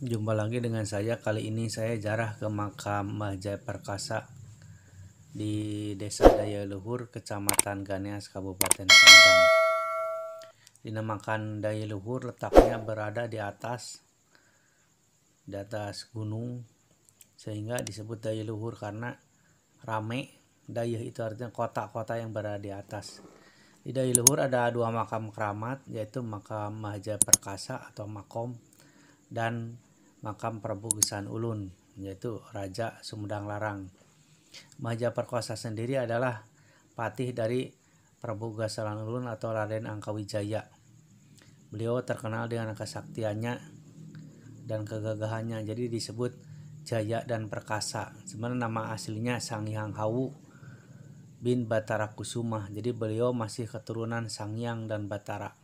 Jumpa lagi dengan saya. Kali ini saya jarah ke makam Mbah Jayaperkasa di Desa Daya Luhur, Kecamatan Ganeas, Kabupaten Sumedang. Dinamakan Daya Luhur, letaknya berada di atas gunung, sehingga disebut Daya Luhur karena rame. Daya itu artinya kota-kota yang berada di atas. Di Daya Luhur ada dua makam keramat, yaitu makam Mbah Jayaperkasa atau Makom dan makam Prabu Gesan Ulun, yaitu Raja Sumedang Larang. Mbah Jayaperkasa sendiri adalah patih dari Prabu Gesan Ulun atau Raden Angkawijaya. Beliau terkenal dengan kesaktiannya dan kegagahannya, jadi disebut Jaya dan Perkasa. Sebenarnya nama aslinya Sanghyang Hawu bin Batara Kusuma, jadi beliau masih keturunan Sanghyang dan Batara.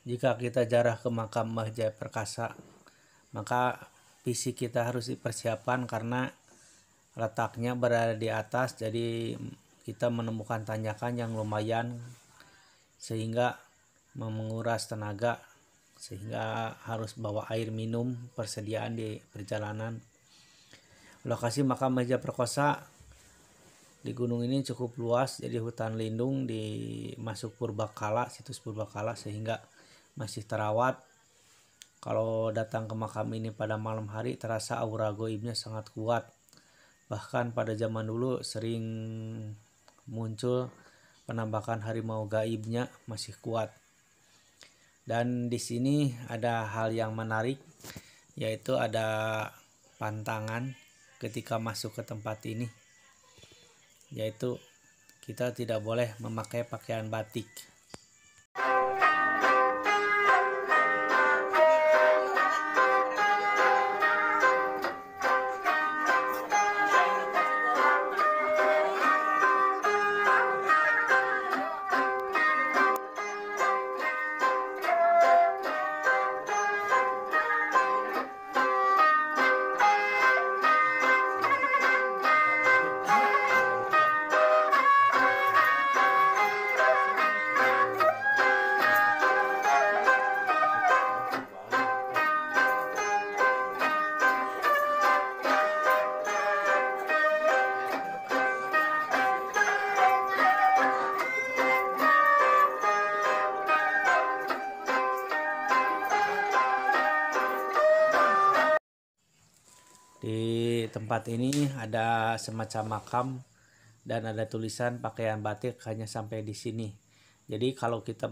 jika kita jarah ke makam Mbah Jaya Perkasa, maka fisik kita harus dipersiapkan karena letaknya berada di atas, jadi kita menemukan tanjakan yang lumayan sehingga menguras tenaga, sehingga harus bawa air minum persediaan di perjalanan. Lokasi makam Mbah Jaya Perkasa di gunung ini cukup luas, jadi hutan lindung di masuk purbakala, situs purbakala, sehingga masih terawat. Kalau datang ke makam ini pada malam hari terasa aura goibnya sangat kuat. Bahkan pada zaman dulu sering muncul penampakan harimau gaibnya masih kuat. Dan di sini ada hal yang menarik, yaitu ada pantangan ketika masuk ke tempat ini, yaitu kita tidak boleh memakai pakaian batik. Di tempat ini ada semacam makam dan ada tulisan pakaian batik hanya sampai di sini. Jadi kalau kita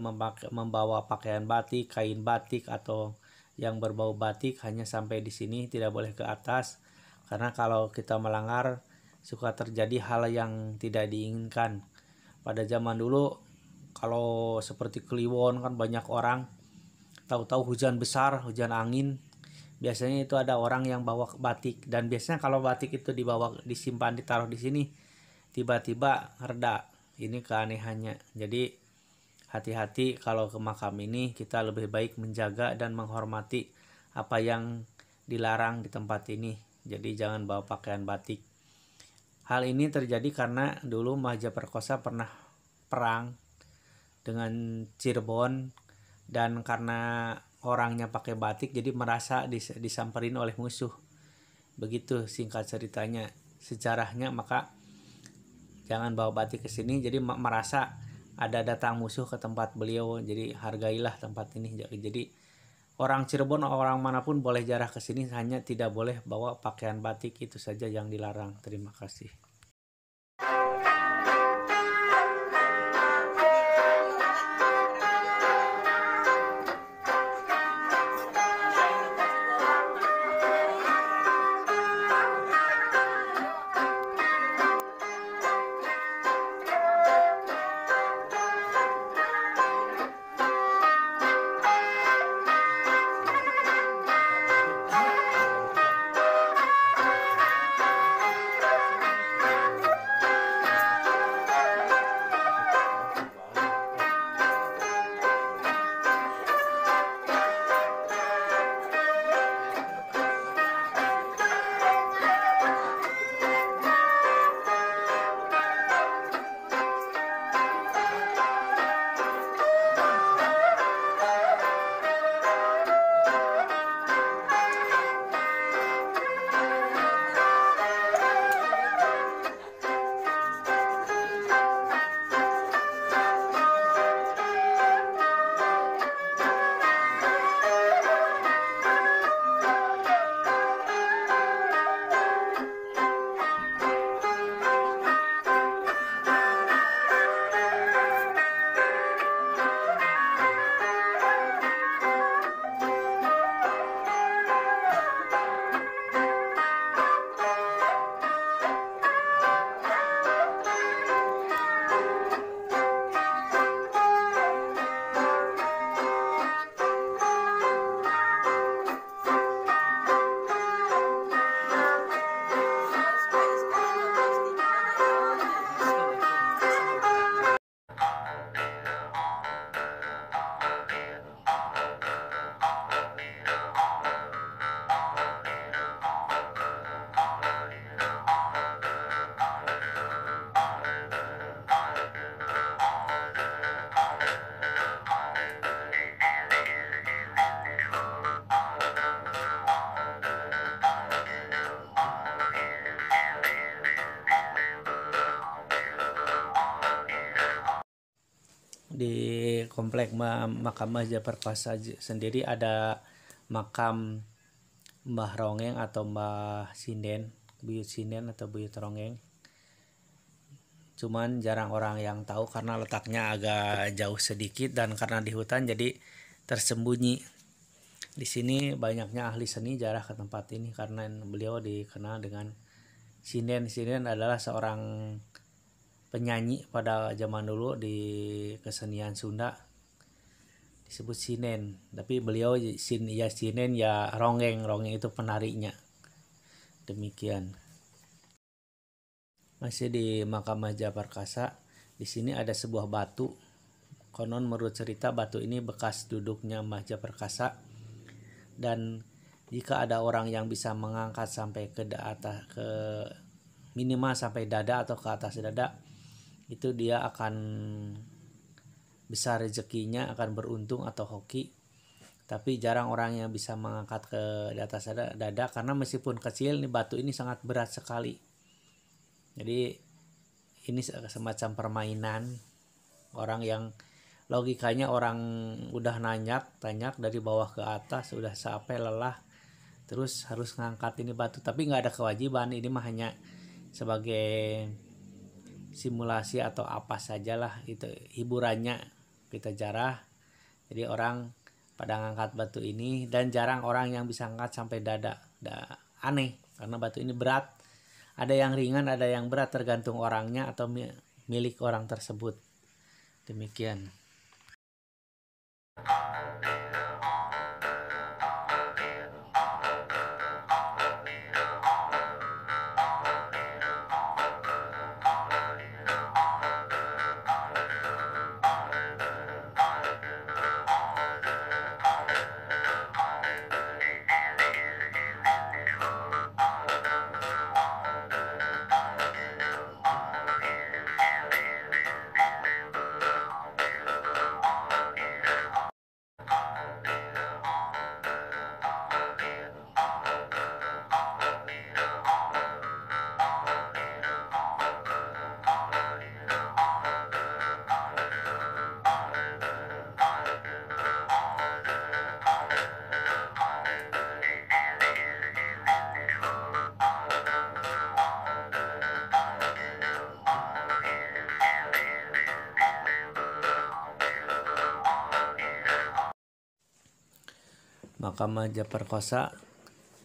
membawa pakaian batik, kain batik atau yang berbau batik hanya sampai di sini, tidak boleh ke atas. Karena kalau kita melanggar suka terjadi hal yang tidak diinginkan. Pada zaman dulu kalau seperti Kliwon kan banyak orang, tahu-tahu hujan besar, hujan angin, biasanya itu ada orang yang bawa batik, dan biasanya kalau batik itu dibawa, disimpan, ditaruh di sini, tiba-tiba reda. Ini keanehannya. Jadi hati-hati kalau ke makam ini, kita lebih baik menjaga dan menghormati apa yang dilarang di tempat ini. Jadi jangan bawa pakaian batik. Hal ini terjadi karena dulu Mbah Jaya Perkasa pernah perang dengan Cirebon, dan karena orangnya pakai batik jadi merasa disamperin oleh musuh. Begitu singkat ceritanya sejarahnya. Maka jangan bawa batik ke sini, jadi merasa ada datang musuh ke tempat beliau, jadi hargailah tempat ini. Jadi orang Cirebon, orang manapun boleh jarah ke sini, hanya tidak boleh bawa pakaian batik, itu saja yang dilarang. Terima kasih. Di komplek makam Maja Perkasa sendiri ada makam Mbah Rongeng atau Mbah Sinden, Buyut Sinden atau Buyut Rongeng. Cuman jarang orang yang tahu karena letaknya agak jauh sedikit dan karena di hutan jadi tersembunyi. Di sini banyaknya ahli seni jarah ke tempat ini karena beliau dikenal dengan Sinden. Sinden adalah seorang penyanyi pada zaman dulu di kesenian Sunda, disebut Sinden. Tapi beliau Sinden ya Rongeng itu penarinya. Demikian. Masih di makam Maja Perkasa, di sini ada sebuah batu. Konon menurut cerita batu ini bekas duduknya Maja Perkasa, dan jika ada orang yang bisa mengangkat sampai ke atas, ke minimal sampai dada atau ke atas dada, itu dia akan besar rezekinya, akan beruntung atau hoki. Tapi jarang orang yang bisa mengangkat ke di atas dada karena meskipun kecil nih batu ini sangat berat sekali. Jadi ini semacam permainan orang yang logikanya orang udah tanyak dari bawah ke atas, udah sampai lelah, terus harus ngangkat ini batu. Tapi nggak ada kewajiban, ini mah hanya sebagai simulasi atau apa sajalah, itu hiburannya kita jarah. Jadi orang pada ngangkat batu ini dan jarang orang yang bisa ngangkat sampai dada. Aneh karena batu ini berat. Ada yang ringan, ada yang berat, tergantung orangnya atau milik orang tersebut. Demikian. Makam Maja Perkasa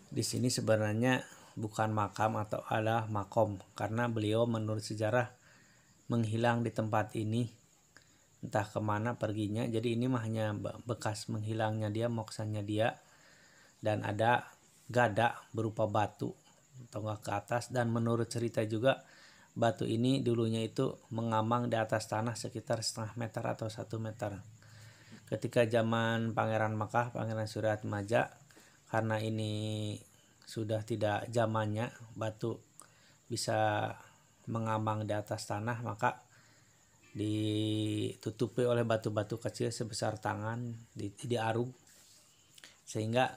di sini sebenarnya bukan makam atau adalah makom, karena beliau menurut sejarah menghilang di tempat ini, entah kemana perginya. Jadi ini mah hanya bekas menghilangnya dia, moksanya dia. Dan ada gada berupa batu tonggak ke atas, dan menurut cerita juga batu ini dulunya itu mengamang di atas tanah sekitar setengah meter atau 1 meter. Ketika zaman Pangeran Makkah, Pangeran Suryatmaja, karena ini sudah tidak zamannya batu bisa mengambang di atas tanah, maka ditutupi oleh batu-batu kecil sebesar tangan, diarung sehingga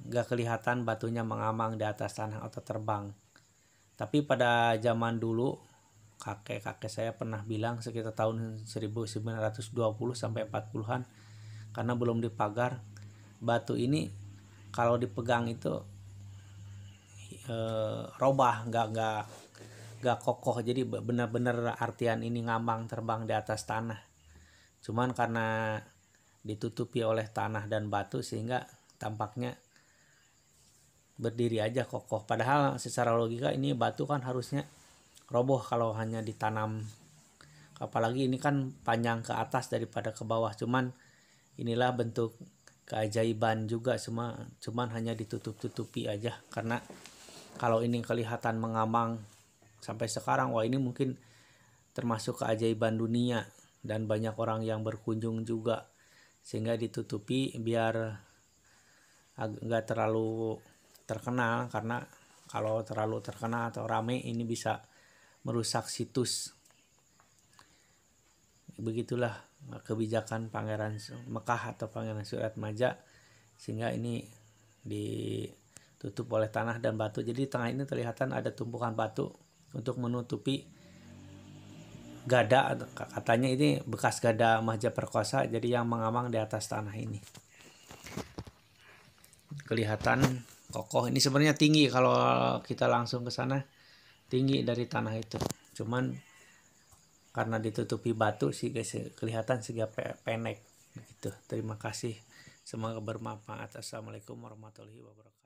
nggak kelihatan batunya mengambang di atas tanah atau terbang. Tapi pada zaman dulu kakek saya pernah bilang sekitar tahun 1920 sampai 40-an, karena belum dipagar, batu ini kalau dipegang itu robah, nggak kokoh. Jadi benar-benar artian ini ngambang terbang di atas tanah. Cuman karena ditutupi oleh tanah dan batu sehingga tampaknya berdiri aja kokoh. Padahal secara logika ini batu kan harusnya roboh kalau hanya ditanam, apalagi ini kan panjang ke atas daripada ke bawah. Cuman inilah bentuk keajaiban juga, cuman hanya ditutup-tutupi aja. Karena kalau ini kelihatan mengambang sampai sekarang, wah ini mungkin termasuk keajaiban dunia dan banyak orang yang berkunjung juga, sehingga ditutupi biar nggak terlalu terkenal. Karena kalau terlalu terkenal atau rame ini bisa merusak situs. Begitulah kebijakan Pangeran Mekah atau Pangeran Suryatmaja, sehingga ini ditutup oleh tanah dan batu. Jadi di tengah ini terlihat ada tumpukan batu untuk menutupi Gada, katanya ini bekas Gada Majaperkosa, jadi yang mengamang di atas tanah ini. Kelihatan kokoh. Ini sebenarnya tinggi, kalau kita langsung ke sana tinggi dari tanah itu. Cuman karena ditutupi batu sih guys, kelihatan sehingga pendek gitu. Terima kasih, semoga bermanfaat. Assalamualaikum warahmatullahi wabarakatuh.